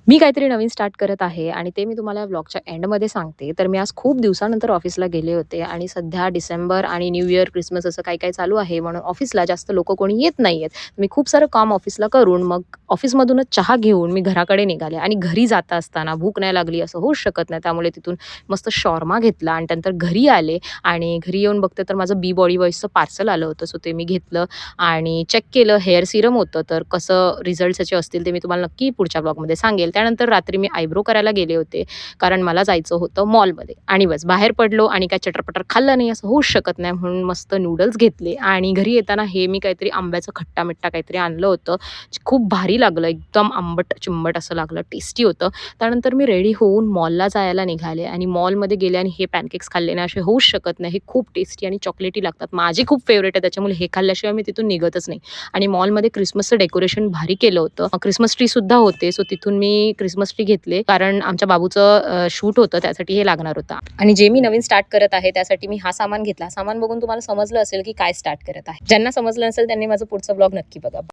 मी काहीतरी नवीन स्टार्ट करत आहे आणि ते मी तुम्हाला व्लॉगच्या एंडमध्ये सांगते. तर मी आज खूप दिवसानंतर ऑफिसला गेले होते आणि सध्या डिसेंबर आणि न्यू इयर, क्रिसमस असं काही-काही चालू आहे म्हणून ऑफिसला जास्त लोकं कोणी येत नाहीयेत. मी खूप सारं काम ऑफिसला करून मग ऑफिसमधूनच चहा घेऊन मी घराकडे निघाले आणि घरी जाता असताना भूक नाही लागली असं होऊच शकत नाही. त्यामुळे तिथून मस्त शॉर्मा घेतला आणि त्यानंतर घरी आले आणि घरी येऊन बघते तर माझं बी बॉडी वॉशचं पार्सल आलं होतं. सो ते मी घेतलं आणि चेक केलं. हेअर सिरम होतं, तर कसं रिझल्ट्स याचे असतील ते मी तुम्हाला नक्की पुढच्या ब्लॉगमध्ये सांगेल. त्यानंतर रात्री मी आयब्रो करायला गेले होते, कारण मला जायचं होतं मॉलमध्ये आणि बस बाहेर पडलो आणि काय चटर खाल्लं नाही असं होऊच शकत नाही, म्हणून मस्त नूडल्स घेतले आणि घरी येताना हे मी काहीतरी आंब्याचं खट्टा-मिठ्ठा काहीतरी आणलं होतं. खूप भारी लागलं, एकदम आंबट-चिंबट असं लागलं, टेस्टी होतं. त्यानंतर मी रेडी होऊन मॉलला जायला निघाले आणि मॉलमध्ये गेले आणि हे पॅनकेक्स खाल्ले ना असे होऊच शकत नाही. हे खूप टेस्टी आणि चॉकलेटी लागतात. माझी खूप फेव्हरेट आहे, त्याच्यामुळे हे खाल्ल्याशिवाय मी तिथून निघतच नाही. आणि मॉलमध्ये क्रिसमसचं डेकोरेशन भारी केलं होतं. क्रिसमस ट्री सुद्धा होते. सो तिथून मी क्रिसमस ट्री घेतले, कारण आमच्या बाबूचं शूट होतं, त्यासाठी हे लागणार होतं. आणि जे मी नवीन स्टार्ट करत आहे त्यासाठी मी हा सामान घेतला. सामान बघून तुम्हाला समजलं असेल की काय स्टार्ट करत आहे. ज्यांना समजलं नसेल त्यांनी माझं पुढचं ब्लॉग नक्की बघा.